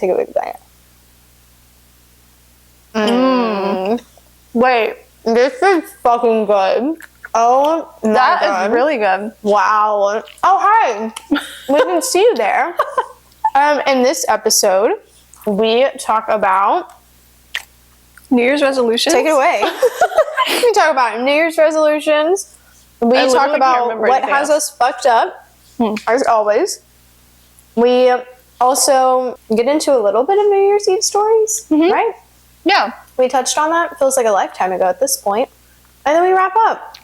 take a big bite. Wait, This is fucking good. Oh my God. that is really good. Wow. Oh, hi. We can see you there. In this episode, we talk about... New Year's resolutions? Take it away. We talk about New Year's resolutions. We talk about what has us fucked up, as always. We also get into a little bit of New Year's Eve stories, right? Yeah. We touched on that. Feels like a lifetime ago at this point. And then we wrap up.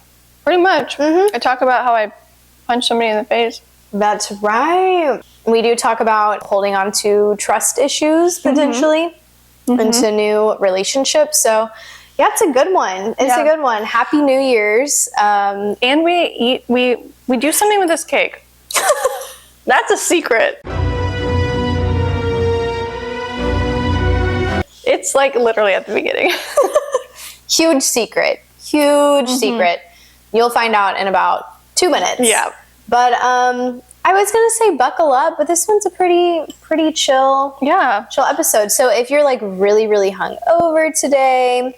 Pretty much. I talk about how I punched somebody in the face. That's right. We do talk about holding on to trust issues, potentially, into new relationships. So, yeah, it's a good one. It's a good one. Happy New Year's. And we do something with this cake. That's a secret. It's like literally at the beginning. Huge secret. Huge secret. You'll find out in about 2 minutes. Yeah. But I was gonna say buckle up, but this one's a pretty chill episode. So if you're like really, really hungover today,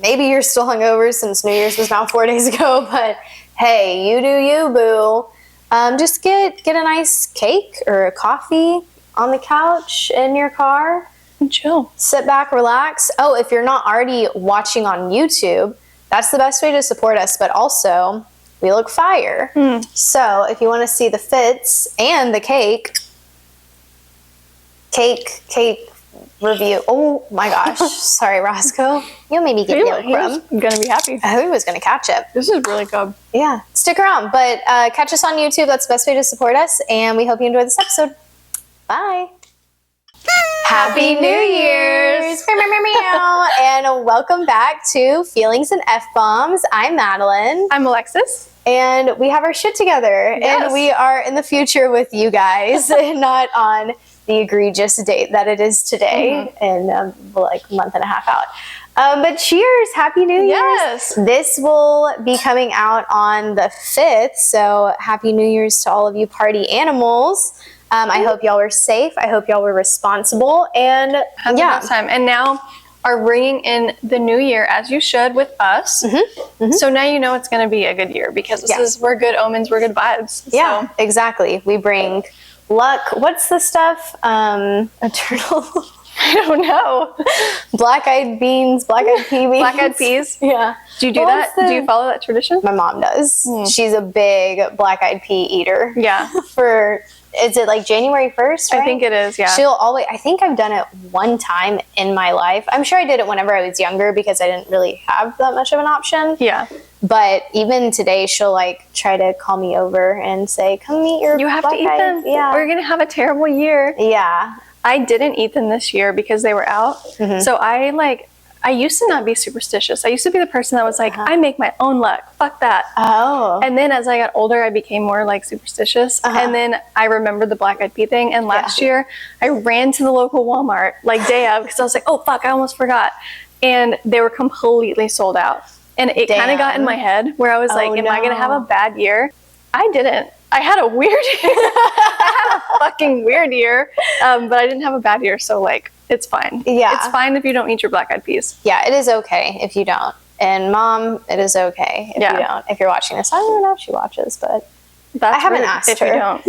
maybe you're still hungover since New Year's was now 4 days ago, but hey, you do you, boo. Just get a nice cake or a coffee on the couch in your car. And chill. Sit back, relax. Oh, if you're not already watching on YouTube, that's the best way to support us, but also we look fire. So if you want to see the fits and the cake review. Oh my gosh. Sorry, Roscoe. You made me get the crumb. I'm gonna be happy. I hope he was going to catch it. This is really good. Yeah. Stick around, but catch us on YouTube. That's the best way to support us, and we hope you enjoyed this episode. Bye. Happy New Year's! And welcome back to Feelings and F-Bombs. I'm Madeline. I'm Alexis. And we have our shit together. Yes. And we are in the future with you guys, not on the egregious date that it is today, in like a month and a half out. But cheers! Happy New Year's! Yes! This will be coming out on the 5th, so Happy New Year's to all of you party animals. I hope y'all were safe. I hope y'all were responsible. And had the best time. And now are bringing in the new year, as you should, with us. So now you know it's going to be a good year, because we're good omens, we're good vibes. Yeah, exactly. We bring luck. What's the stuff? Eternal. I don't know. Black-eyed beans, black-eyed pea beans. Black-eyed peas? Yeah. Do you do that? Do you follow that tradition? My mom does. She's a big black-eyed pea eater. Yeah. Is it like January 1st, right? I think it is, yeah. I think I've done it one time in my life. I'm sure I did it whenever I was younger because I didn't really have that much of an option. Yeah. But even today, she'll like try to call me over and say, come eat your You have to eat them. Yeah. Or you're going to have a terrible year. Yeah. I didn't eat them this year because they were out. So I used to not be superstitious. I used to be the person that was like, I make my own luck. Fuck that. Oh. And then as I got older, I became more like superstitious. And then I remembered the black-eyed pea thing. And last year, I ran to the local Walmart like day of because I was like, oh, fuck, I almost forgot. And they were completely sold out. And it kind of got in my head where I was like, am I going to have a bad year? I didn't. I had a weird year. I had a fucking weird year. But I didn't have a bad year. So like, it's fine. Yeah. It's fine if you don't eat your black-eyed peas. Yeah, it is okay if you don't. And Mom, it is okay if you don't. If you're watching this, I don't know if she watches, but I haven't asked her. If you don't.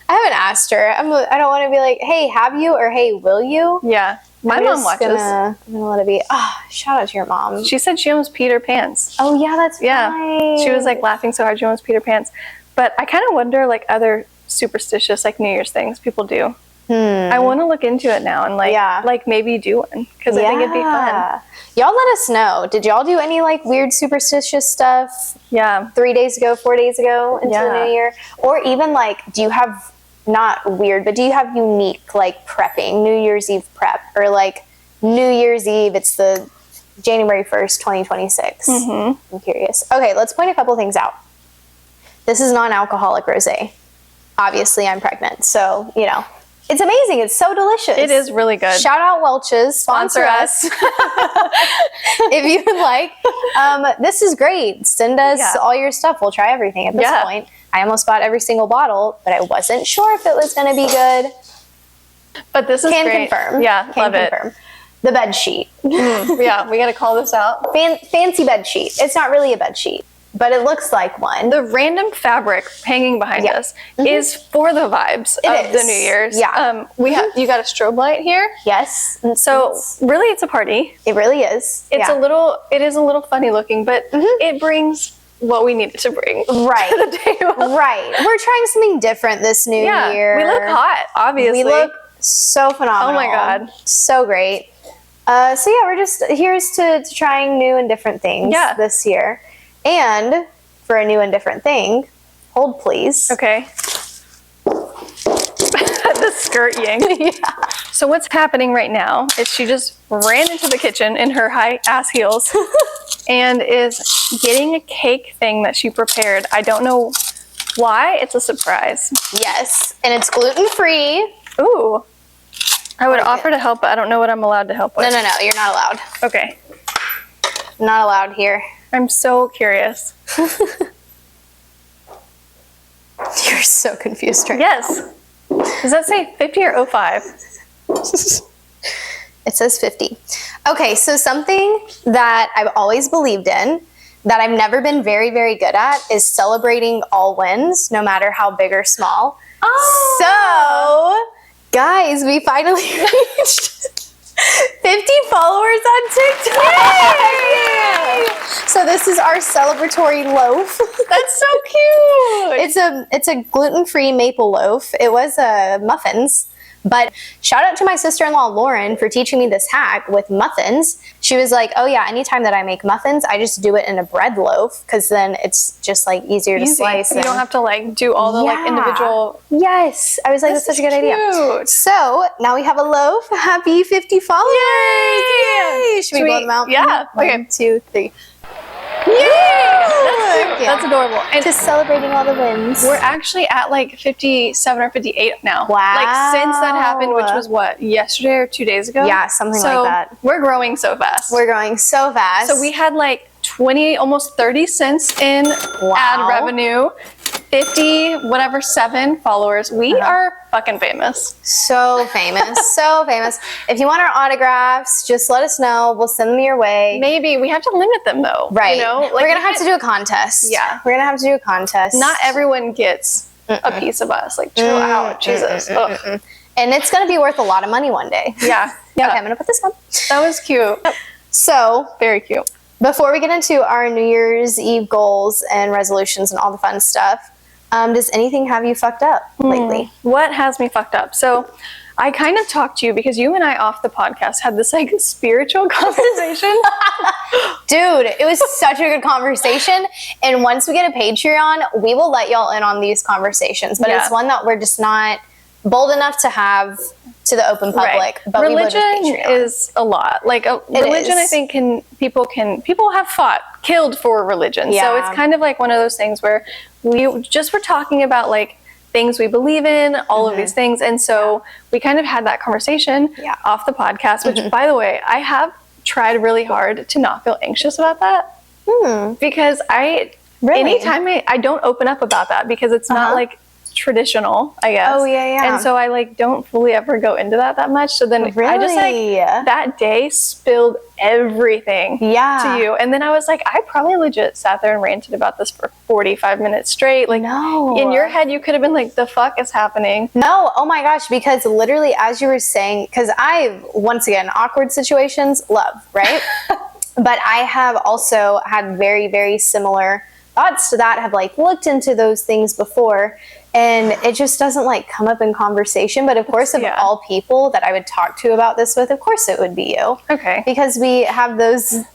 I haven't asked her. I don't want to be like, hey, have you? Or hey, will you? Yeah. My mom watches. I'm going to let it be. Shout out to your mom. She said she almost peed her pants. Oh, yeah, that's right. She was like laughing so hard she almost peed her pants. But I kind of wonder like other superstitious like New Year's things people do. I want to look into it now and like maybe do one because I think it'd be fun. Y'all let us know. Did y'all do any like weird superstitious stuff? Yeah. 3 days ago, 4 days ago into the new year? Or even like, do you have, not weird, but do you have unique like prepping, New Year's Eve prep? Or like New Year's Eve, it's the January 1st, 2026. I'm curious. Okay, let's point a couple things out. This is non-alcoholic rosé. Obviously, I'm pregnant, so, you know. It's amazing. It's so delicious. It is really good. Shout out Welch's. Sponsor us. If you would like. This is great. Send us all your stuff. We'll try everything at this point. I almost bought every single bottle, but I wasn't sure if it was going to be good. But this is great. Confirm. Yeah, love it. The bed sheet. Yeah, we got to call this out. Fancy bed sheet. It's not really a bed sheet, but it looks like one. The random fabric hanging behind us is for the vibes of the New Year's. Yeah. You got a strobe light here. Yes. So really, it's a party. It really is. It is a little funny looking, but it brings what we needed to bring. Right. To the table. Right. We're trying something different this new year. We look hot, obviously. We look so phenomenal. Oh my God. So great. So yeah, we're just here's to trying new and different things this year. And for a new and different thing, hold please. Okay. The skirt yank. Yeah. So what's happening right now is she just ran into the kitchen in her high ass heels and is getting a cake thing that she prepared. I don't know why. It's a surprise. Yes. And it's gluten-free. Ooh. I would offer to help, but I don't know what I'm allowed to help with. No. You're not allowed. Okay. Not allowed here. I'm so curious. You're so confused right Yes. Does that say 50 or 05? It says 50. Okay, so something that I've always believed in, that I've never been very, very good at, is celebrating all wins, no matter how big or small. Oh! So, guys, we finally reached 50 followers on TikTok. Yay! So this is our celebratory loaf. That's so cute. It's a gluten-free maple loaf. It was muffins. But shout out to my sister-in-law, Lauren, for teaching me this hack with muffins. She was like, oh yeah, anytime that I make muffins, I just do it in a bread loaf because then it's just like easier to slice. You don't have to like do all the like individual. Yes. I was like, that's such a good idea. So now we have a loaf. Happy 50 followers. Yay! Should we blow them out? Yeah. Okay. 1, 2, 3. Yay! That's adorable. And just celebrating all the wins. We're actually at like 57 or 58 now. Wow. Like since that happened, which was what, yesterday or 2 days ago? Yeah, something like that. We're growing so fast. We're growing so fast. So we had like 20, almost 30 cents in ad revenue, 7 followers. We are fucking famous. So famous. So famous. If you want our autographs, just let us know. We'll send them your way. Maybe. We have to limit them though. Right. You know? Like, we're going to have to do a contest. Yeah. We're going to have to do a contest. Not everyone gets a piece of us. Like, chill out. Jesus. Ugh. And it's going to be worth a lot of money one day. Yeah. Okay, I'm going to put this on. That was cute. So, very cute. Before we get into our New Year's Eve goals and resolutions and all the fun stuff, does anything have you fucked up lately? What has me fucked up? So I kind of talked to you because you and I off the podcast had this like spiritual conversation. Dude, it was such a good conversation. And once we get a Patreon, we will let y'all in on these conversations. But it's one that we're just not bold enough to have to the open public. Right. But religion is a lot. Like religion, I think people have killed for religion. Yeah. So it's kind of like one of those things where we just were talking about like things we believe in, all of these things. And so we kind of had that conversation off the podcast, which by the way, I have tried really hard to not feel anxious about that. Because anytime I don't open up about that because it's not like traditional, I guess. Oh yeah. And so I like don't fully ever go into that much. So then I just like that day spilled everything to you. And then I was like, I probably legit sat there and ranted about this for 45 minutes straight. Like in your head you could have been like, the fuck is happening? No, oh my gosh, because literally as you were saying, because once again, awkward situations, love, right? But I have also had very, very similar thoughts to that, have like looked into those things before, and it just doesn't like come up in conversation. But of course, of all people that I would talk to about this with, of course it would be you. Okay. Because we have those,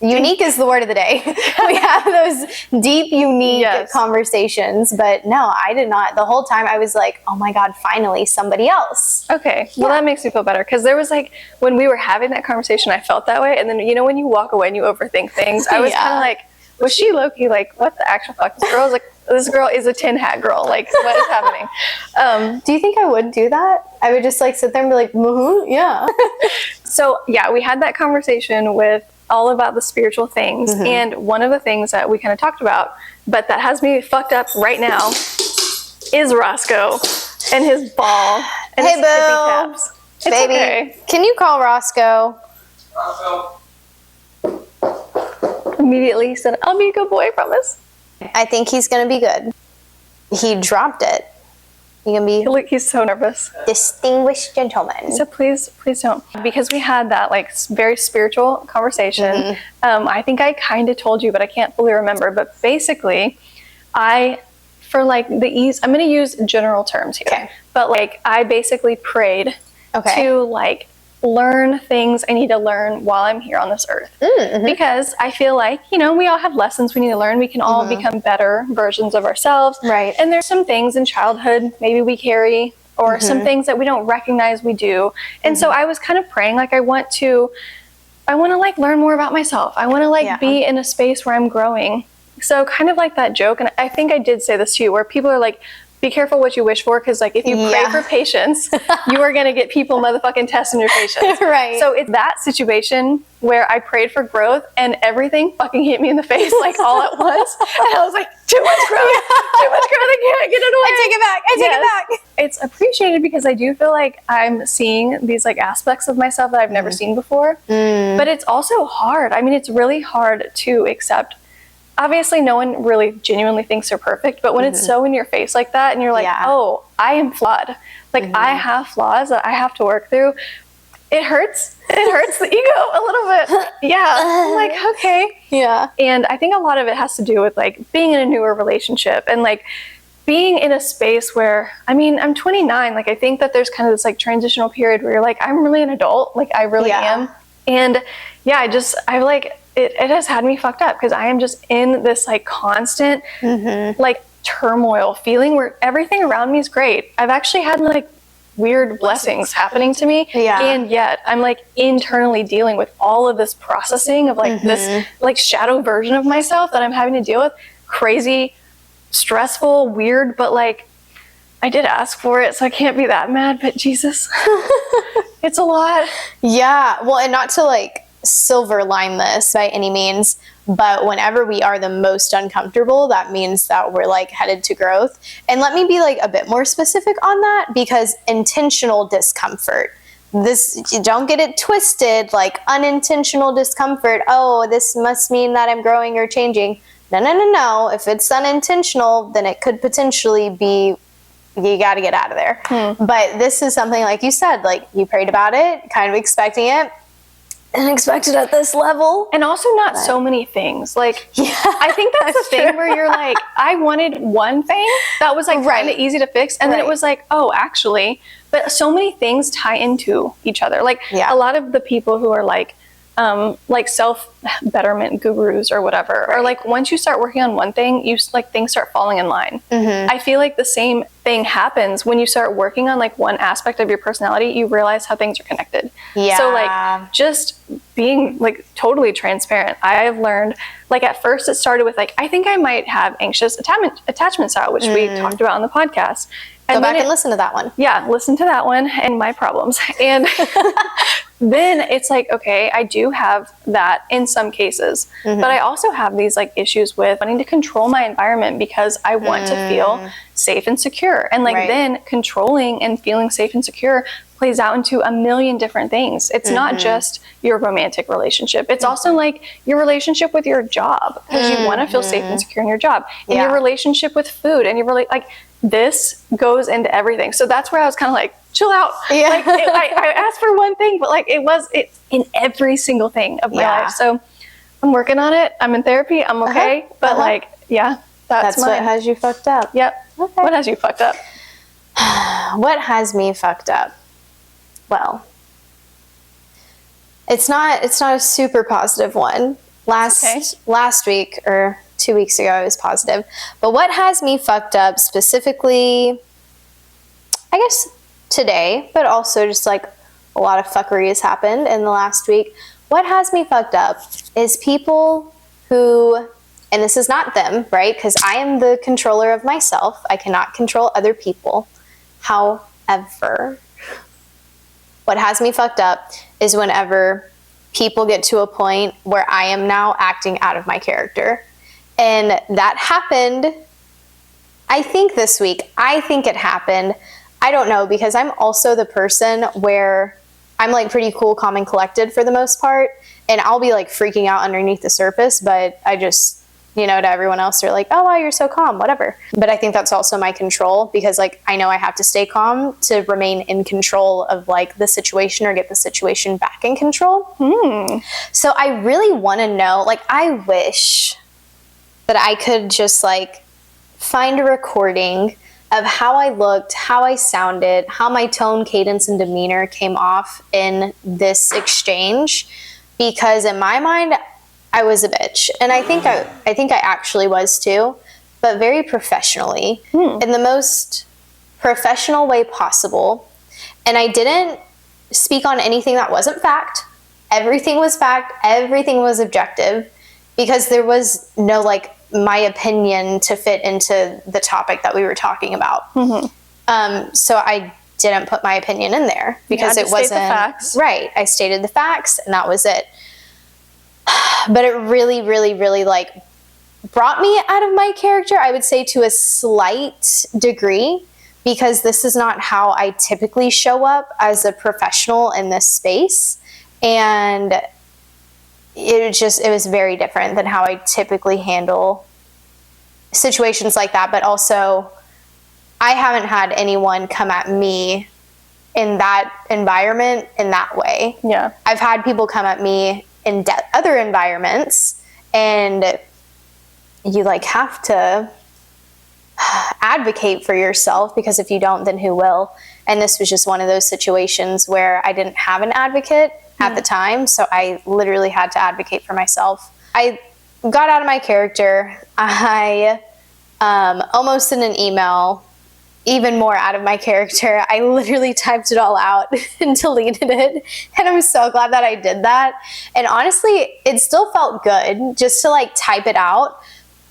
unique is the word of the day. We have those deep, unique conversations. But no, I did not. The whole time I was like, oh my God, finally somebody else. Okay. Well, that makes me feel better. Because there was like, when we were having that conversation, I felt that way. And then, you know, when you walk away and you overthink things, I was kind of like, was she low-key like, what the actual fuck? This girl is a tin hat girl. Like, what is happening? Do you think I would do that? I would just like sit there and be like, yeah. So yeah, we had that conversation with all about the spiritual things. And one of the things that we kind of talked about, but that has me fucked up right now, is Roscoe and his ball and his tippy taps. Baby, okay. Can you call Roscoe? Immediately said, I'll be a good boy, I promise. I think he's going to be good. He dropped it. He's going to be He's so nervous. Distinguished gentleman. So please don't. Because we had that like very spiritual conversation. I think I kind of told you, but I can't fully remember. But basically, for like the ease, I'm going to use general terms here. Okay. But like I basically prayed to like learn things I need to learn while I'm here on this earth. Because I feel like, you know, we all have lessons we need to learn. We can all become better versions of ourselves. Right. And there's some things in childhood maybe we carry, or some things that we don't recognize we do. And so I was kind of praying, like I want to like learn more about myself. I want to like be in a space where I'm growing. So kind of like that joke, and I think I did say this to you, where people are like, be careful what you wish for, because like if you pray for patience, you are going to get people motherfucking testing your patience. Right. So it's that situation where I prayed for growth and everything fucking hit me in the face like all at once. And I was like, too much growth, I can't get it away. I take it back. It's appreciated because I do feel like I'm seeing these like aspects of myself that I've never seen before. But it's also hard. I mean, it's really hard to accept. Obviously, no one really genuinely thinks they're perfect, but when it's so in your face like that, and you're like, oh, I am flawed. Like, I have flaws that I have to work through. It hurts. It hurts the ego a little bit. Yeah. I'm like, okay. Yeah. And I think a lot of it has to do with, like, being in a newer relationship and, like, being in a space where, I mean, I'm 29. Like, I think that there's kind of this, like, transitional period where you're like, I'm really an adult. Like, I really am. And, yeah, it has had me fucked up because I am just in this like constant like turmoil feeling where everything around me is great. I've actually had like weird blessings happening to me, and yet I'm like internally dealing with all of this processing of like this like shadow version of myself that I'm having to deal with. Crazy, stressful, weird, but like I did ask for it, so I can't be that mad, but Jesus. It's a lot. Yeah. Well, and not to like silver line this by any means, but whenever we are the most uncomfortable, that means that we're like headed to growth. And let me be like a bit more specific on that, because intentional discomfort, this, don't get it twisted, like unintentional discomfort, oh, this must mean that I'm growing or changing. No. If it's unintentional, then it could potentially be, you got to get out of there. But this is something, like you said, like you prayed about it, kind of expecting it, and expected at this level. And also not so many things. Like, I think that's the thing where you're like, I wanted one thing that was like kind of easy to fix. And then it was like, oh, actually, but so many things tie into each other. Like a lot of the people who are like self-betterment gurus or whatever, or like once you start working on one thing, you like things start falling in line. I feel like the same thing happens when you start working on like one aspect of your personality. You realize how things are connected. So like just being like totally transparent, I have learned, like at first it started with like, I think I might have anxious attachment style, which we talked about on the podcast. Go back and listen to that one. Yeah, listen to that one and my problems. And then it's like, okay, I do have that in some cases, but I also have these like issues with wanting to control my environment because I want to feel safe and secure. And like then controlling and feeling safe and secure plays out into a million different things. It's not just your romantic relationship. It's also like your relationship with your job, because you want to feel safe and secure in your job, and your relationship with food, and like this goes into everything. So that's where I was kind of like, chill out. Like I asked for one thing, but like it's in every single thing of my life. So I'm working on it. I'm in therapy. I'm okay. But like, that's what has you fucked up. Yep. Okay. What has you fucked up? What has me fucked up? Well, it's not a super positive one. Last week or 2 weeks ago, I was positive. But what has me fucked up specifically, I guess today, but also just like a lot of fuckery has happened in the last week. What has me fucked up is people who, and this is not them, right? Because I am the controller of myself. I cannot control other people. However, what has me fucked up is whenever people get to a point where I am now acting out of my character. And that happened, I think this week. I think it happened I don't know, because I'm also the person where I'm like pretty cool, calm, and collected for the most part. And I'll be like freaking out underneath the surface, but I just, you know, to everyone else, they're like, oh, wow, you're so calm, whatever. But I think that's also my control, because like I know I have to stay calm to remain in control of like the situation or get the situation back in control. So I really want to know, like, I wish that I could just like find a recording of how I looked, how I sounded, how my tone, cadence, and demeanor came off in this exchange. Because in my mind, I was a bitch. And I think I actually was too, but very professionally, in the most professional way possible. And I didn't speak on anything that wasn't fact. Everything was fact. Everything was objective, because there was no like my opinion to fit into the topic that we were talking about. So I didn't put my opinion in there, because it wasn't the facts. Right. I stated the facts, and that was it. But it really, really, really like brought me out of my character, I would say, to a slight degree, because this is not how I typically show up as a professional in this space. And it was very different than how I typically handle situations like that. But also, I haven't had anyone come at me in that environment in that way. Yeah. I've had people come at me in other environments, and you like have to advocate for yourself, because if you don't, then who will? And this was just one of those situations where I didn't have an advocate at the time, so I literally had to advocate for myself. I got out of my character. I almost in an email, even more out of my character. I literally typed it all out and deleted it, and I'm so glad that I did that. And honestly, it still felt good just to like type it out.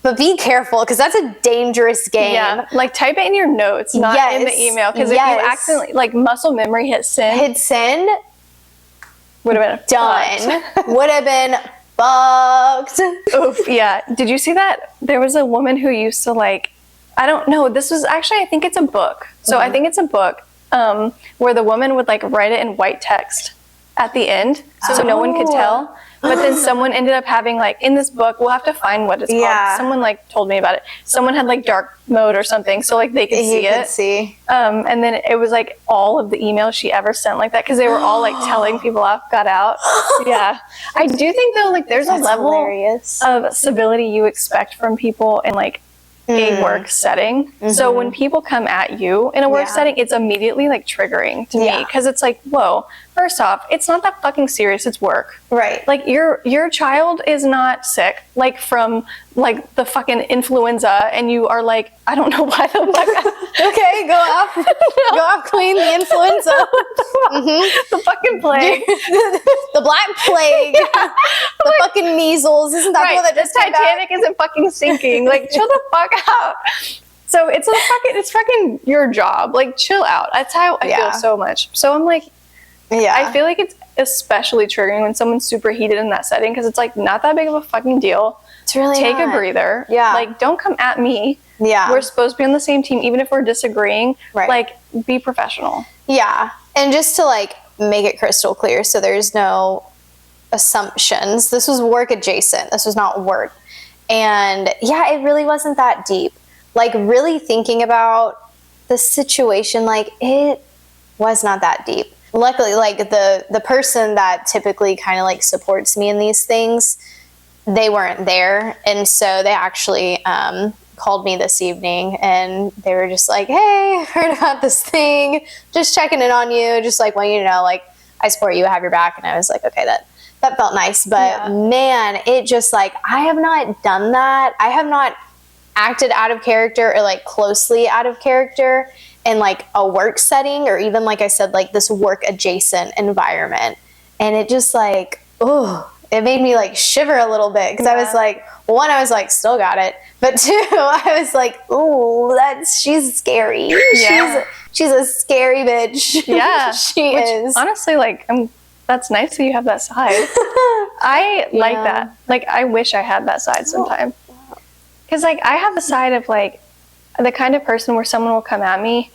But be careful, because that's a dangerous game. Yeah, like type it in your notes, not in the email. Because if you accidentally, like muscle memory, hit send, would have been done. Would have been fucked. Oof, yeah. Did you see that? There was a woman who used to like, I don't know, this was actually, I think it's a book. So I think it's a book where the woman would like write it in white text at the end, so no one could tell. But then someone ended up having like, in this book, we'll have to find what it's called. Someone like told me about it. Someone had like dark mode or something, so like they could see it. And then it was like all of the emails she ever sent like that, because they were all like telling people off, got out. Yeah. I do think though, like there's a level of civility you expect from people in like a work setting. So when people come at you in a work setting, it's immediately like triggering to me, because it's like, whoa, first off, it's not that fucking serious, it's work. Right. Like your child is not sick like from like the fucking influenza, and you are like, I don't know why the fuck. Okay, go off. Go off, clean the influenza. The fucking plague. The black plague. The fucking measles. Isn't that the one that just Titanic isn't fucking sinking? Like, chill the fuck out. So it's fucking your job. Like, chill out. That's how I feel so much. So I'm like, I feel like it's especially triggering when someone's super heated in that setting, because it's like not that big of a fucking deal. It's really take a breather. Like, don't come at me. We're supposed to be on the same team, even if we're disagreeing. Like, be professional. And just to like make it crystal clear, so there's no assumptions. This was work adjacent. This was not work. And it really wasn't that deep. Like, really thinking about the situation, like, it was not that deep. Luckily, like the person that typically kind of like supports me in these things, they weren't there. And so they actually called me this evening, and they were just like, hey, heard about this thing, just checking in on you, just like want you to know, like, I support you, I have your back. And I was like, okay, that felt nice. But man, it just like, I have not done that. I have not acted out of character or like closely out of character in like a work setting, or even like I said, like this work adjacent environment. And it just like, it made me like shiver a little bit, because I was like, one, I was like, still got it, but two, I was like, she's scary. She's a scary bitch. She is. Honestly, like, that's nice that you have that side. I like that. Like, I wish I had that side sometime. Because like I have the side of like the kind of person where someone will come at me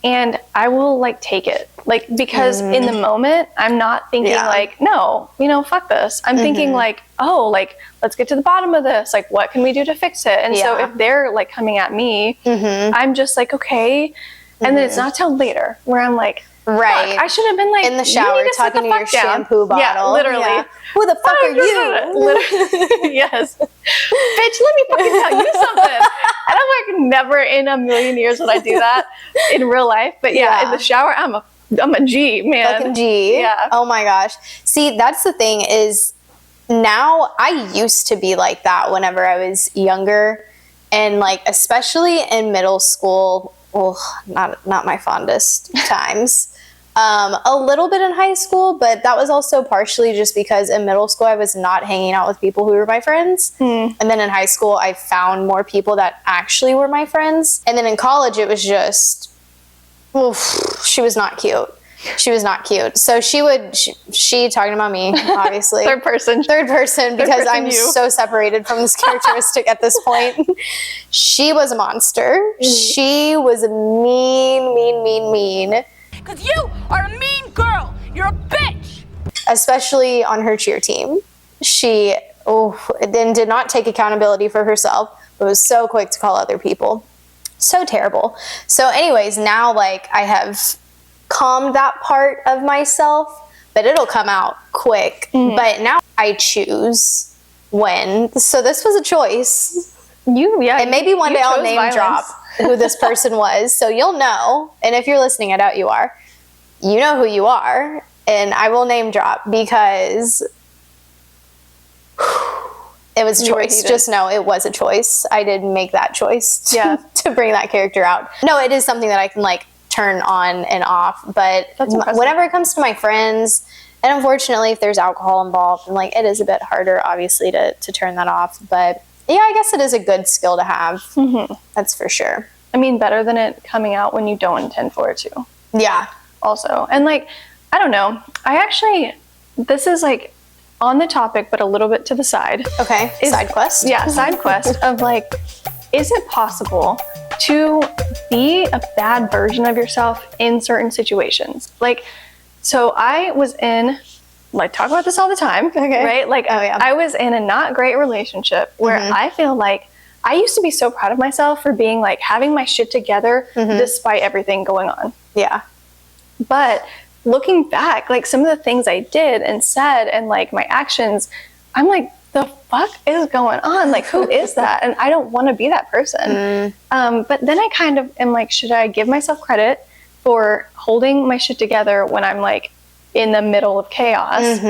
and I will like take it, like, because in the moment I'm not thinking like, no, you know, fuck this. I'm thinking like, oh, like, let's get to the bottom of this. Like, what can we do to fix it? And so if they're like coming at me, I'm just like, okay. And then it's not till later where I'm like, right, I should have been like in the shower talking to your shampoo bottle. Yeah, literally. Yeah. Who the fuck are you? Literally. Yes. Bitch, let me fucking tell you something. And I'm like, never in a million years would I do that in real life. But yeah, in the shower, I'm a G, man. Fucking G. Yeah. Oh my gosh. See, that's the thing is, now I used to be like that whenever I was younger, and like especially in middle school. Well, not my fondest times. A little bit in high school, but that was also partially just because in middle school I was not hanging out with people who were my friends. And then in high school I found more people that actually were my friends. And then in college it was just, oof, she was not cute. She was not cute. So she talking about me, obviously. Third person because I'm so separated from this characteristic at this point. She was a monster. She was mean. Because you are a mean girl. You're a bitch. Especially on her cheer team. She then did not take accountability for herself, but was so quick to call other people. So terrible. So anyways, now like I have calmed that part of myself, but it'll come out quick. But now I choose when. So this was a choice. And maybe one day I'll name drop who this person was, so you'll know. And if you're listening, I doubt you are. You know who you are, and I will name drop because it was a choice. Just know it was a choice. I didn't make that choice to bring that character out. No, it is something that I can like turn on and off, but whenever it comes to my friends, and unfortunately if there's alcohol involved, and like it is a bit harder obviously to turn that off, but yeah, I guess it is a good skill to have. That's for sure. I mean, better than it coming out when you don't intend for it to. Yeah. Also. And like, I don't know. This is like on the topic, but a little bit to the side. Okay. Side quest. Yeah, side quest of like, is it possible to be a bad version of yourself in certain situations? Like, so I was in, like, talk about this all the time, right? Like, I was in a not great relationship where I feel like I used to be so proud of myself for being like having my shit together despite everything going on. Yeah. But looking back, like some of the things I did and said and like my actions, I'm like, the fuck is going on? Like, who is that? And I don't want to be that person. But then I kind of am like, should I give myself credit for holding my shit together when I'm like in the middle of chaos?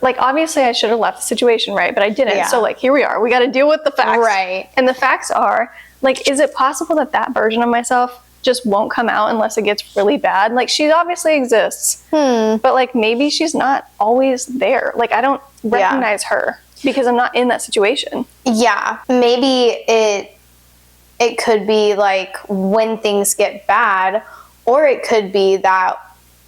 Like, obviously I should have left the situation, right? But I didn't. So like, here we are. We got to deal with the facts. Right. And the facts are like, is it possible that that version of myself just won't come out unless it gets really bad? Like, she obviously exists, but like maybe she's not always there. Like, I don't recognize her because I'm not in that situation. Yeah. Maybe it could be like when things get bad, or it could be that,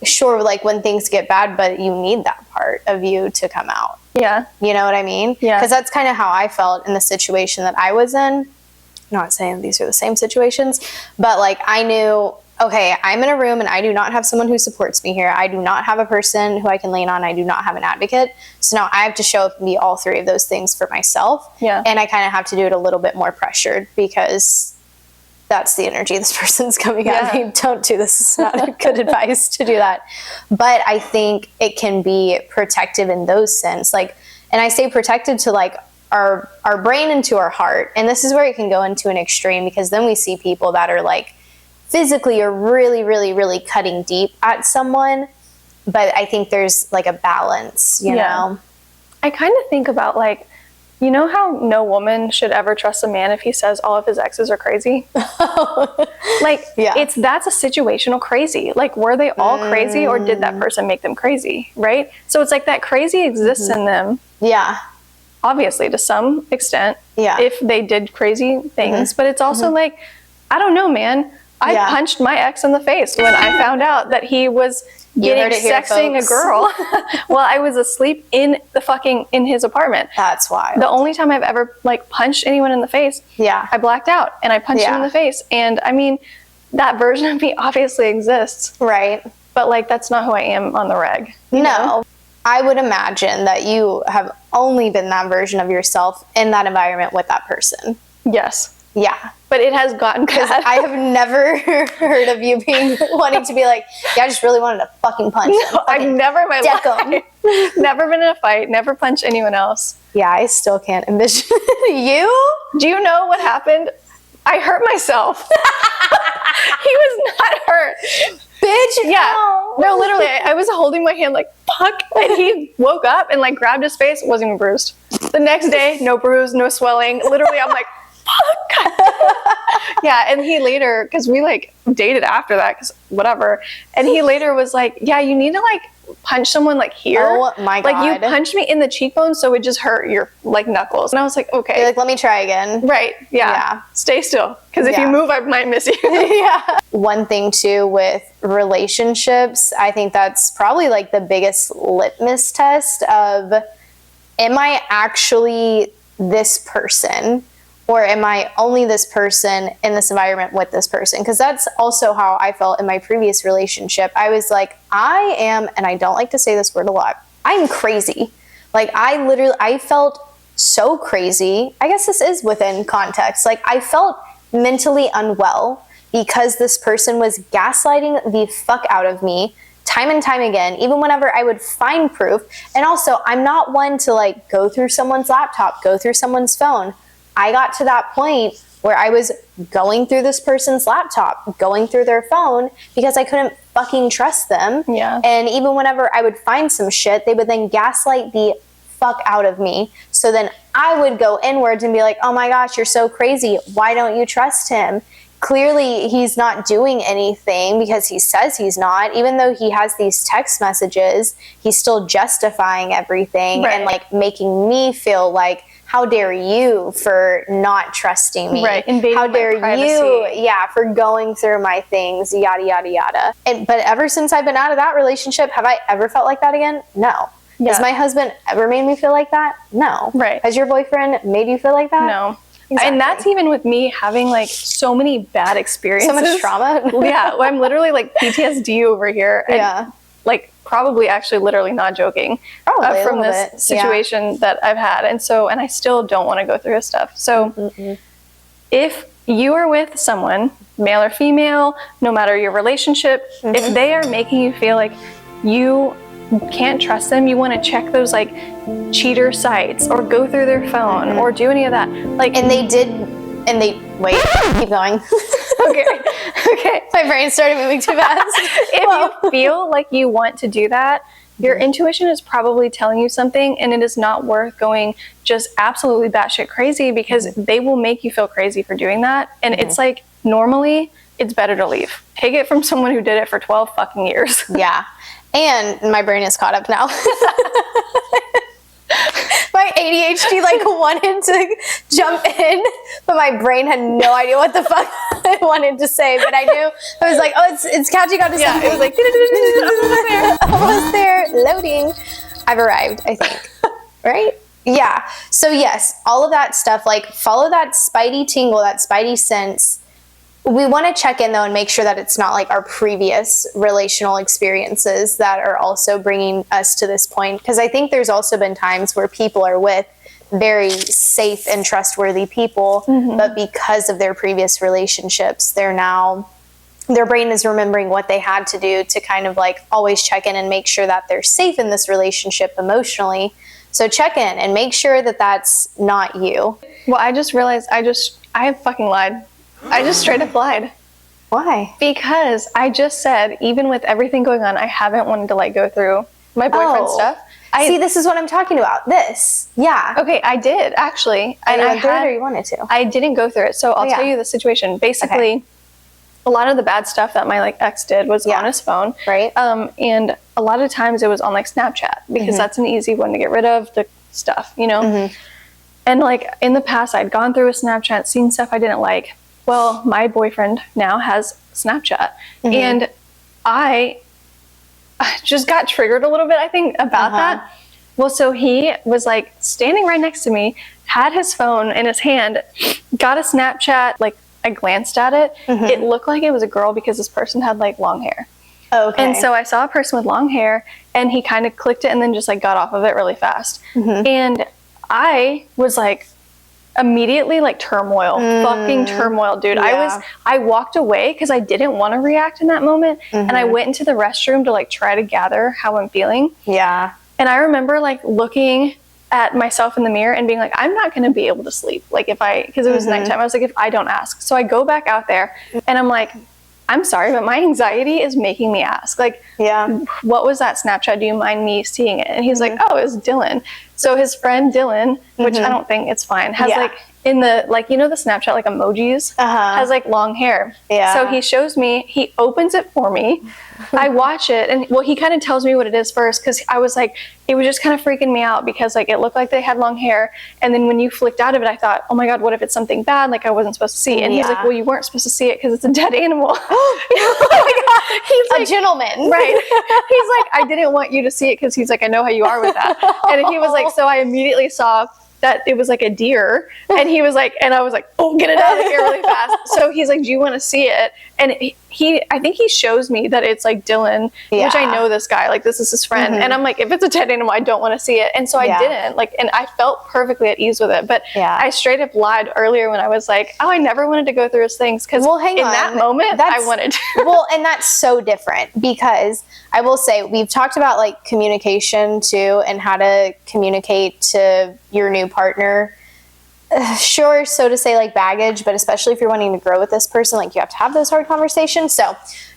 sure, like when things get bad, but you need that part of you to come out. Yeah. You know what I mean? Yeah. Because that's kind of how I felt in the situation that I was in. I'm not saying these are the same situations, but like I knew, okay, I'm in a room and I do not have someone who supports me here. I do not have a person who I can lean on. I do not have an advocate. So now I have to show up and be all three of those things for myself. Yeah. And I kind of have to do it a little bit more pressured because that's the energy this person's coming at me. Don't do this. It's not good advice to do that. But I think it can be protective in those sense. Like, and I say protected to like our brain and to our heart. And this is where it can go into an extreme, because then we see people that are like physically or really, really, really cutting deep at someone. But I think there's like a balance, you know? I kind of think about like, you know how no woman should ever trust a man if he says all of his exes are crazy? Like, that's a situational crazy. Like, were they all crazy, or did that person make them crazy, right? So it's like that crazy exists in them. Yeah. Obviously, to some extent, if they did crazy things. But it's also like, I don't know, man. I punched my ex in the face when I found out that he was sexting a girl while I was asleep in his apartment. That's wild. The only time I've ever like punched anyone in the face, I blacked out and I punched him in the face. And I mean, that version of me obviously exists. Right. But like, that's not who I am on the reg. No. I would imagine that you have only been that version of yourself in that environment with that person. Yes. Yeah. But it has gotten bad. I have never heard of you wanting to be like, yeah, I just really wanted to fucking punch him. No, I've never in my deck life, never been in a fight, never punched anyone else. Yeah, I still can't envision you. Do you know what happened? I hurt myself. He was not hurt. Bitch, yeah. No, literally, I was holding my hand like, fuck. And he woke up and like grabbed his face, wasn't even bruised. The next day, no bruise, no swelling. Literally, I'm like, fuck. Yeah, and he later, because we like dated after that, because whatever. And he later was like, yeah, you need to like punch someone like here. Oh my God. Like you punched me in the cheekbone, so it just hurt your like knuckles. And I was like, okay. You're like, let me try again. Right. Yeah. Stay still. Because if you move, I might miss you. Yeah. One thing too with relationships, I think that's probably like the biggest litmus test of, am I actually this person? Or am I only this person in this environment with this person? Because that's also how I felt in my previous relationship. I was like, I am, and I don't like to say this word a lot, I'm crazy. Like I felt so crazy. I guess this is within context. Like I felt mentally unwell because this person was gaslighting the fuck out of me time and time again, even whenever I would find proof. And also, I'm not one to like go through someone's laptop, go through someone's phone. I got to that point where I was going through this person's laptop, going through their phone, because I couldn't fucking trust them. Yeah. And even whenever I would find some shit, they would then gaslight the fuck out of me. So then I would go inwards and be like, oh my gosh, you're so crazy. Why don't you trust him? Clearly he's not doing anything because he says he's not. Even though he has these text messages, he's still justifying everything and like making me feel like, how dare you for not trusting me? Right, invading how dare my privacy. you, for going through my things, yada, yada, yada. But ever since I've been out of that relationship, have I ever felt like that again? No. Yeah. Has my husband ever made me feel like that? No. Right. Has your boyfriend made you feel like that? No. Exactly. And that's even with me having like so many bad experiences. So much trauma. Yeah, I'm literally like PTSD over here. And like probably actually literally not joking from this situation that I've had. And so, and I still don't want to go through his stuff. So if you are with someone, male or female, no matter your relationship, if they are making you feel like you can't trust them, you want to check those like cheater sites or go through their phone or do any of that. Like, and they wait, keep going. Okay. My brain started moving too fast. If you feel like you want to do that, your intuition is probably telling you something, and it is not worth going just absolutely batshit crazy, because they will make you feel crazy for doing that. And it's like, normally it's better to leave. Take it from someone who did it for 12 fucking years. Yeah. And my brain is caught up now. My ADHD like wanted to jump in, but my brain had no idea what the fuck I wanted to say. But I knew, I was like, oh, it's catching on to something. It was like, almost there, loading. I've arrived, I think. Right? Yeah. So yes, all of that stuff, like follow that spidey tingle, that spidey sense. We want to check in though and make sure that it's not like our previous relational experiences that are also bringing us to this point. Because I think there's also been times where people are with very safe and trustworthy people, but because of their previous relationships, their brain is remembering what they had to do to kind of like always check in and make sure that they're safe in this relationship emotionally. So check in and make sure that that's not you. Well, I just realized I have fucking lied. I just straight up lied. Why? Because I just said, even with everything going on, I haven't wanted to like go through my boyfriend stuff. See, this is what I'm talking about. This. Yeah. Okay, I did actually. And I through it or you wanted to? I didn't go through it. So I'll tell you the situation. Basically, a lot of the bad stuff that my like ex did was on his phone. Right. And a lot of times it was on like Snapchat, because that's an easy one to get rid of the stuff, you know? And like in the past, I'd gone through a Snapchat, seen stuff I didn't like. Well, my boyfriend now has Snapchat, and I just got triggered a little bit, I think, about that. Well, so he was like standing right next to me, had his phone in his hand, got a Snapchat, like I glanced at it, it looked like it was a girl because this person had like long hair. Okay. And so I saw a person with long hair, and he kind of clicked it and then just like got off of it really fast. And I was like immediately like turmoil, fucking turmoil, dude. Yeah. I walked away because I didn't want to react in that moment. And I went into the restroom to like try to gather how I'm feeling. Yeah. And I remember like looking at myself in the mirror and being like, I'm not going to be able to sleep. Like because it was nighttime, I was like, if I don't ask. So I go back out there and I'm like, I'm sorry, but my anxiety is making me ask. Like, what was that Snapchat? Do you mind me seeing it? And he's like, oh, it was Dylan. So his friend Dylan, which I don't think it's fine, has like in the, like, you know, the Snapchat, like emojis, has like long hair. Yeah. So he shows me, he opens it for me. I watch it, and well, he kind of tells me what it is first, because I was like, it was just kind of freaking me out because like it looked like they had long hair, and then when you flicked out of it, I thought, oh my god, what if it's something bad, like I wasn't supposed to see? And he's like, well, you weren't supposed to see it because it's a dead animal. Oh my god, he's like, a gentleman, right? He's like, I didn't want you to see it because he's like, I know how you are with that. And he was like, so I immediately saw that it was like a deer, and he was like, and I was like, oh, get it out of here really fast. So he's like, do you want to see it? And I think he shows me that it's like Dylan, which I know this guy, like this is his friend. And I'm like, if it's a dead animal, I don't want to see it. And so I didn't, like, and I felt perfectly at ease with it. But I straight up lied earlier when I was like, oh, I never wanted to go through his things, because that moment I wanted to. Well, and that's so different, because I will say, we've talked about like communication too, and how to communicate to your new partner. Sure, so to say, like baggage, but especially if you're wanting to grow with this person, like you have to have those hard conversations. So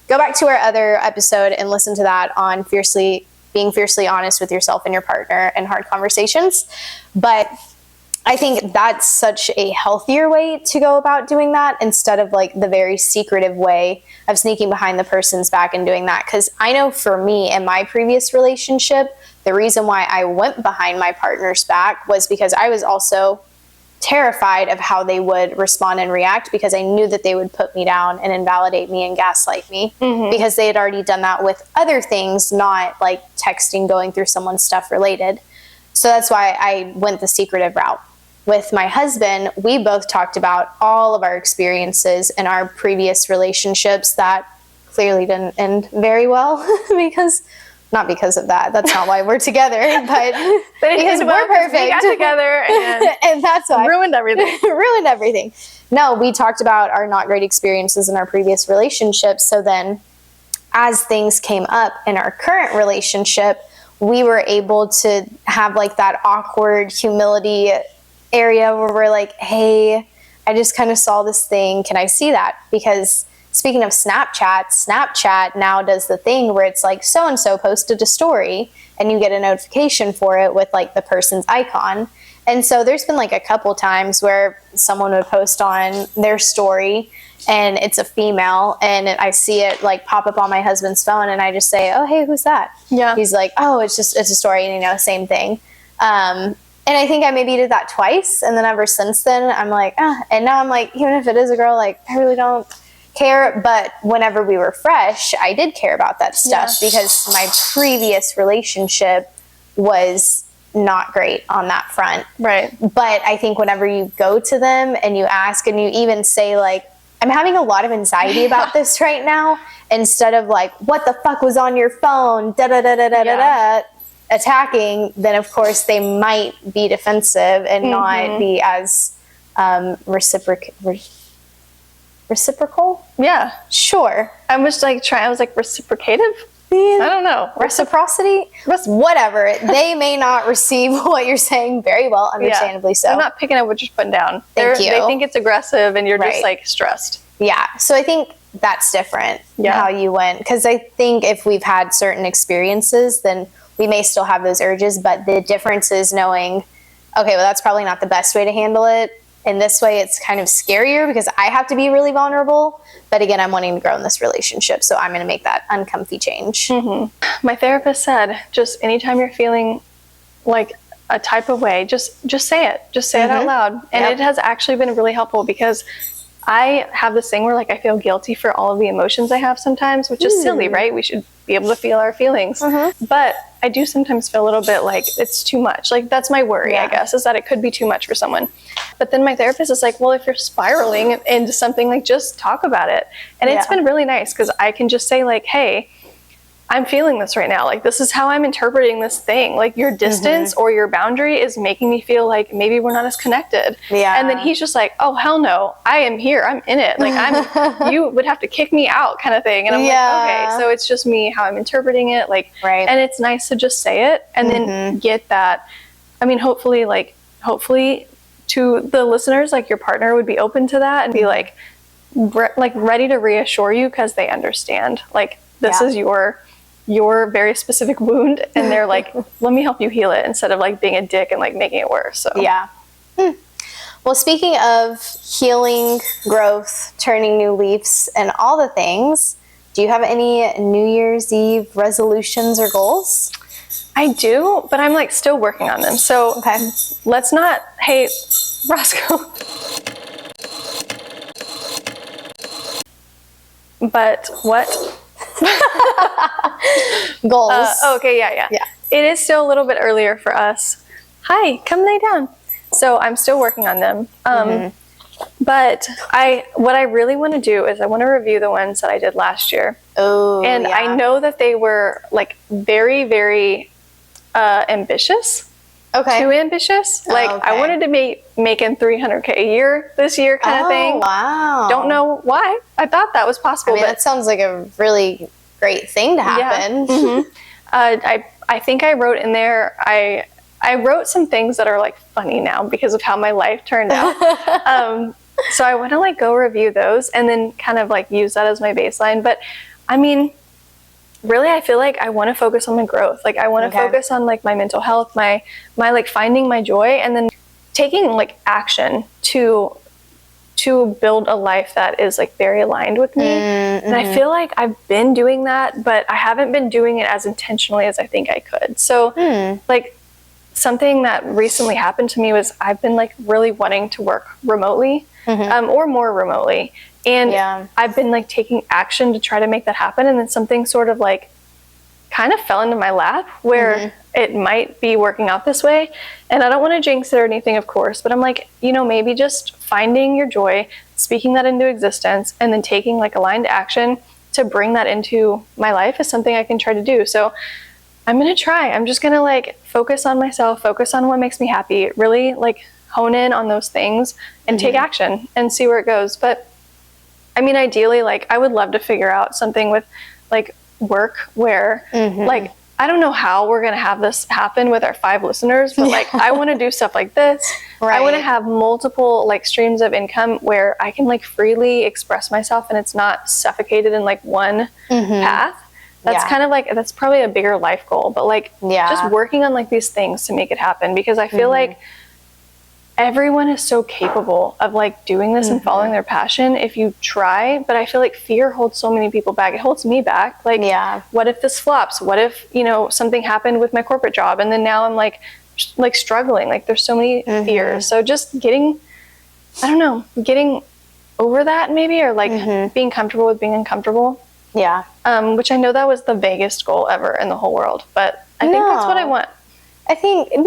go back to our other episode and listen to that on being fiercely honest with yourself and your partner and hard conversations. But I think that's such a healthier way to go about doing that, instead of like the very secretive way of sneaking behind the person's back and doing that. Because I know for me in my previous relationship, the reason why I went behind my partner's back was because I was also terrified of how they would respond and react, because I knew that they would put me down and invalidate me and gaslight me, because they had already done that with other things, not like texting, going through someone's stuff related. So that's why I went the secretive route. With my husband, we both talked about all of our experiences in our previous relationships that clearly didn't end very well, not because of that. That's not why we're together, but because we're perfect. We got together and that's why. Ruined everything. Ruined everything. No, we talked about our not great experiences in our previous relationships. So then as things came up in our current relationship, we were able to have like that awkward humility area where we're like, hey, I just kind of saw this thing. Can I see that? Because speaking of Snapchat now does the thing where it's like, so-and-so posted a story, and you get a notification for it with like the person's icon. And so there's been like a couple times where someone would post on their story and it's a female, and I see it like pop up on my husband's phone, and I just say, oh, hey, who's that? Yeah. He's like, oh, it's a story, and same thing. And I think I maybe did that twice, and then ever since then, I'm like, and now I'm like, even if it is a girl, like, I really don't care. But whenever we were fresh, I did care about that stuff, because my previous relationship was not great on that front. Right. But I think whenever you go to them and you ask, and you even say like, I'm having a lot of anxiety about this right now, instead of like, what the fuck was on your phone, da-da-da-da-da-da-da, attacking, then of course they might be defensive and not be as reciprocal. Yeah, sure. I was like reciprocative. I don't know. Reciprocity? Whatever. They may not receive what you're saying very well, understandably so. I'm not picking up what you're putting down. Thank you. They think it's aggressive, and you're just like stressed. Yeah. So I think that's different how you went. Because I think if we've had certain experiences, then we may still have those urges. But the difference is knowing, okay, well, that's probably not the best way to handle it. In this way, it's kind of scarier because I have to be really vulnerable. But again, I'm wanting to grow in this relationship, so I'm going to make that uncomfy change. My therapist said, just anytime you're feeling like a type of way, just say it. Just say it out loud. And it has actually been really helpful, because I have this thing where like I feel guilty for all of the emotions I have sometimes, which is silly, right? We should be able to feel our feelings. But I do sometimes feel a little bit like it's too much. Like that's my worry, I guess, is that it could be too much for someone. But then my therapist is like, well, if you're spiraling into something, like just talk about it. And it's been really nice because I can just say like, hey, I'm feeling this right now. Like, this is how I'm interpreting this thing. Like, your distance or your boundary is making me feel like maybe we're not as connected. Yeah. And then he's just like, oh, hell no. I am here. I'm in it. Like, you would have to kick me out kind of thing. And I'm like, okay. So it's just me, how I'm interpreting it. Like, and it's nice to just say it and then get that. I mean, hopefully to the listeners, like your partner would be open to that and be like ready to reassure you because they understand. Like, this is your very specific wound, and they're like, let me help you heal it, instead of like being a dick and like making it worse. So Well, speaking of healing, growth, turning new leaves, and all the things, do you have any New Year's Eve resolutions or goals? I do, but I'm like still working on them. So let's not. Hey, Roscoe. But what? Goals. Okay, yeah. It is still a little bit earlier for us. Hi, come lay down. So I'm still working on them. But what I really want to do is I want to review the ones that I did last year. Oh, and I know that they were like very, very ambitious. Okay. Too ambitious. Like I wanted to be making $300K a year this year kind of thing. Wow. Don't know why. I thought that was possible. I mean, that sounds like a really great thing to happen. Yeah. I think I wrote in there, I wrote some things that are like funny now because of how my life turned out. So I want to like go review those and then kind of like use that as my baseline. But I mean, really, I feel like I want to focus on my growth. Like I want to focus on like my mental health, my like finding my joy, and then taking like action to build a life that is like very aligned with me. And I feel like I've been doing that, but I haven't been doing it as intentionally as I think I could. So like something that recently happened to me was I've been like really wanting to work remotely or more remotely. And I've been like taking action to try to make that happen. And then something sort of like kind of fell into my lap where it might be working out this way. And I don't want to jinx it or anything, of course, but I'm like, you know, maybe just finding your joy, speaking that into existence, and then taking like aligned action to bring that into my life is something I can try to do. So I'm going to try. I'm just going to like focus on myself, focus on what makes me happy, really like hone in on those things and take action and see where it goes. But I mean, ideally, like I would love to figure out something with like work where like, I don't know how we're going to have this happen with our 5 listeners, but like, I want to do stuff like this. I want to have multiple like streams of income where I can like freely express myself and it's not suffocated in like one path. That's kind of like, that's probably a bigger life goal, but like just working on like these things to make it happen, because I feel like everyone is so capable of like doing this and following their passion if you try. But I feel like fear holds so many people back. It holds me back. Like, what if this flops? What if, you know, something happened with my corporate job and then now I'm like struggling? Like there's so many fears. So just getting over that maybe, or like being comfortable with being uncomfortable. Which I know that was the vaguest goal ever in the whole world, but I think that's what I want. I think, and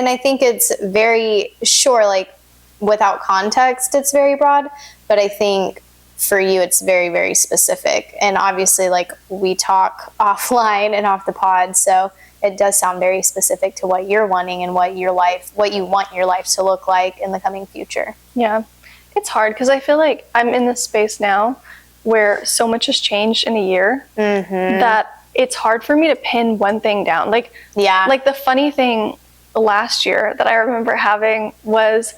I think it's very like without context, it's very broad, but I think for you, it's very, very specific. And obviously, like we talk offline and off the pod, so it does sound very specific to what you're wanting and what you want your life to look like in the coming future. Yeah, it's hard because I feel like I'm in this space now where so much has changed in a year that it's hard for me to pin one thing down. Like, like the funny thing last year that I remember having was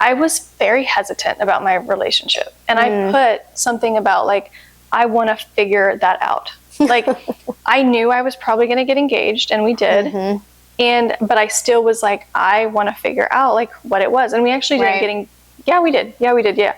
I was very hesitant about my relationship. And I put something about like, I want to figure that out. Like I knew I was probably going to get engaged, and we did. But I still was like, I want to figure out like what it was. And we actually did we did.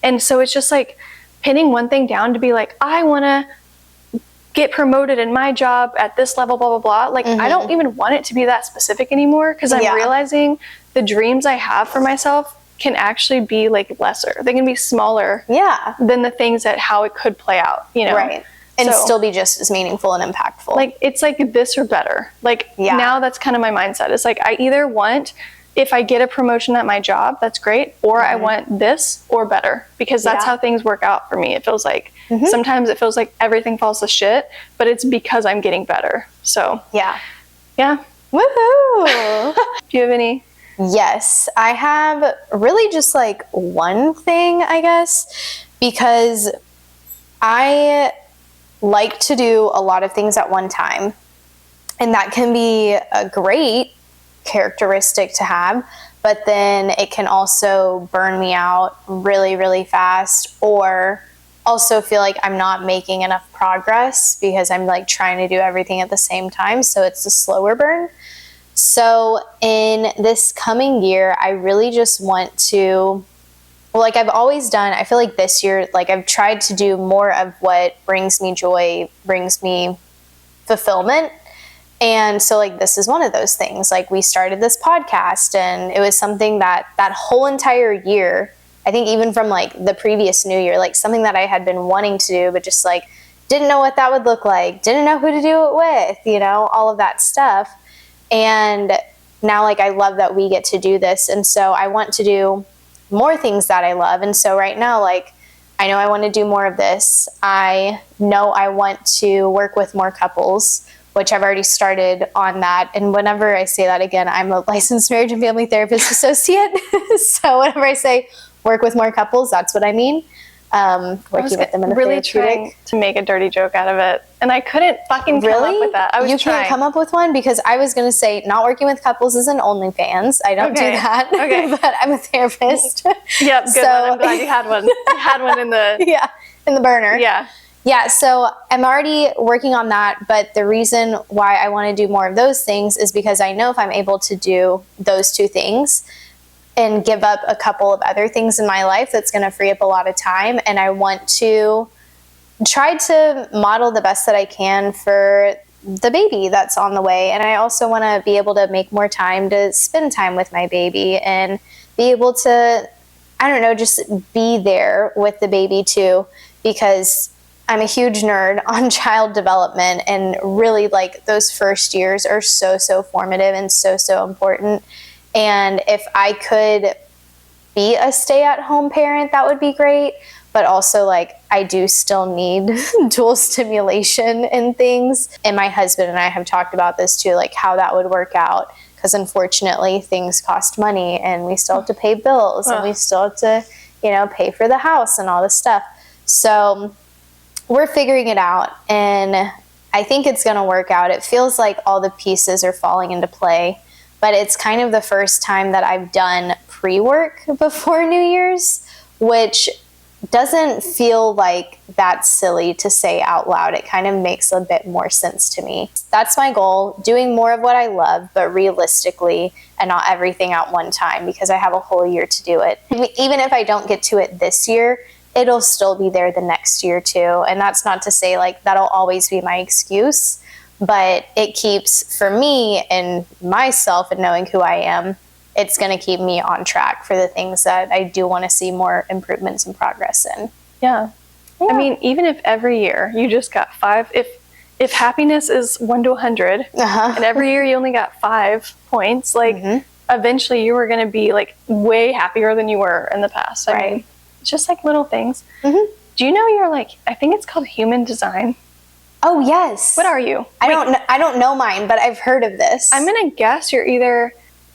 And so it's just like pinning one thing down to be like, I want to get promoted in my job at this level, blah, blah, blah. Like, I don't even want it to be that specific anymore, because I'm realizing the dreams I have for myself can actually be like lesser. They can be smaller than the things that how it could play out, you know? And So, still be just as meaningful and impactful. like, it's like this or better. Like, now that's kind of my mindset. It's like, I either want, if I get a promotion at my job, that's great, or I want this or better, because that's how things work out for me. It feels like sometimes it feels like everything falls to shit, but it's because I'm getting better. So yeah. Woohoo! Do you have any? Yes, I have really just like one thing, I guess, because I like to do a lot of things at one time, and that can be a great characteristic to have, but then it can also burn me out really, really fast, or also feel like I'm not making enough progress because I'm like trying to do everything at the same time, so it's a slower burn. So in this coming year, I really just want to, well, like I've always done, I feel like this year, like I've tried to do more of what brings me joy, brings me fulfillment. And so like this is one of those things. Like we started this podcast, and it was something that whole entire year, I think even from like the previous new year, like something that I had been wanting to do, but just like didn't know what that would look like, didn't know who to do it with, you know, all of that stuff. And now like I love that we get to do this. And so I want to do more things that I love. And so right now, like I know I want to do more of this. I know I want to work with more couples, which I've already started on that. And whenever I say that, again, I'm a licensed marriage and family therapist associate. So whenever I say work with more couples, that's what I mean. Working with them in a really therapeutic. trying to make a dirty joke out of it, and I couldn't fucking come up with that. I was can't come up with one, because I was going to say not working with couples is an OnlyFans. I don't do that. But I'm a therapist. Yep, good one. I'm glad you had one. You had one in the in the burner. Yeah, so I'm already working on that, but the reason why I want to do more of those things is because I know if I'm able to do those two things and give up a couple of other things in my life, that's going to free up a lot of time. And I want to try to model the best that I can for the baby that's on the way. And I also want to be able to make more time to spend time with my baby and be able to, I don't know, just be there with the baby too, because I'm a huge nerd on child development, and really like those first years are so, so formative and so, so important. And if I could be a stay-at-home parent, that would be great. But also, like, I do still need dual stimulation and things. And my husband and I have talked about this too, like how that would work out. Because unfortunately, things cost money, and we still have to pay bills, and we still have to, you know, pay for the house and all this stuff. So we're figuring it out, and I think it's going to work out. It feels like all the pieces are falling into play. But it's kind of the first time that I've done pre-work before New Year's, which doesn't feel like that's silly to say out loud. It kind of makes a bit more sense to me. That's my goal, doing more of what I love, but realistically, and not everything at one time, because I have a whole year to do it. Even if I don't get to it this year, it'll still be there the next year too. And that's not to say like that'll always be my excuse. But it keeps, for me and myself and knowing who I am, it's going to keep me on track for the things that I do want to see more improvements and progress in. Yeah. I mean, even if every year you just got 5, if happiness is 1 to 100, and every year you only got 5 points, like eventually you were going to be like way happier than you were in the past. I mean, it's just like little things. Do you know you're like, I think it's called human design? Oh, yes. What are you? I don't know mine, but I've heard of this. I'm going to guess you're either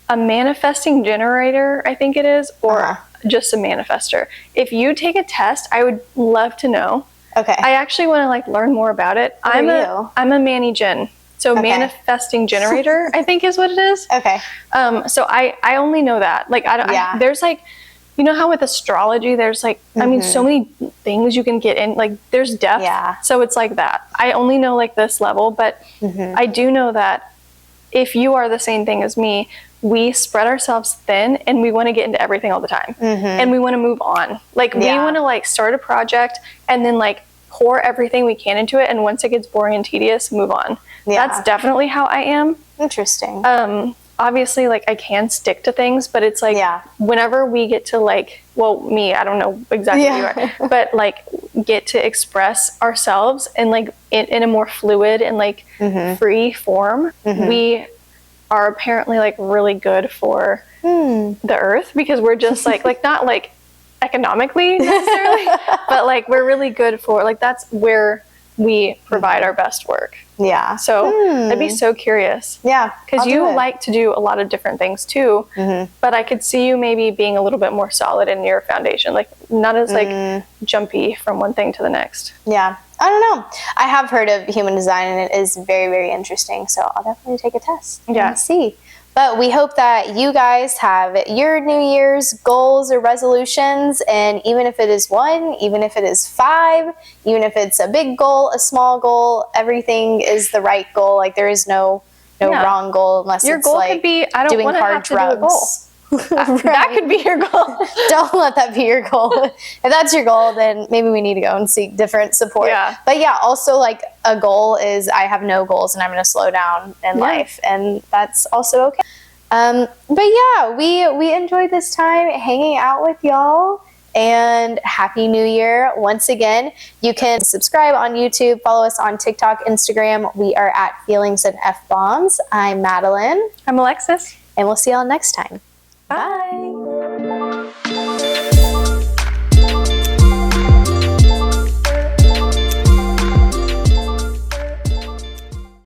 a manifesting generator, I think it is, or just a manifester. If you take a test, I would love to know. Okay. I actually want to like learn more about it. I'm a Manny Gen. So manifesting generator, I think is what it is. Okay. So I only know that. Like there's like, you know how with astrology, there's like, I mean, so many things you can get in, like there's depth. Yeah. So it's like that. I only know like this level, but I do know that if you are the same thing as me, we spread ourselves thin and we want to get into everything all the time. And we want to move on. Like we want to like start a project and then like pour everything we can into it. And once it gets boring and tedious, move on. That's definitely how I am. Interesting. obviously like I can stick to things, but it's like whenever we get to like, well, me, I don't know exactly what you are, but like get to express ourselves and like in a more fluid and like free form, we are apparently like really good for the earth, because we're just like not like economically necessarily, but like we're really good for like, that's where we provide our best work. Yeah. So I'd be so curious. Yeah. Because you like to do a lot of different things too, but I could see you maybe being a little bit more solid in your foundation, like not as like jumpy from one thing to the next. Yeah. I don't know. I have heard of human design and it is very, very interesting. So I'll definitely take a test and see. But we hope that you guys have your New Year's goals or resolutions. And even if it is 1, even if it is 5, even if it's a big goal, a small goal, everything is the right goal. Like there is no wrong goal unless your it's goal like could be, I don't want to have to do a goal. That could be your goal. Don't let that be your goal. If that's your goal, then maybe we need to go and seek different support. Yeah. But yeah, also like a goal is I have no goals and I'm going to slow down in life, and that's also okay. But yeah, we enjoyed this time hanging out with y'all, and Happy New Year once again. You can subscribe on YouTube, follow us on TikTok, Instagram. We are at Feelings and F Bombs. I'm Madeline. I'm Alexis. And we'll see y'all next time. Bye.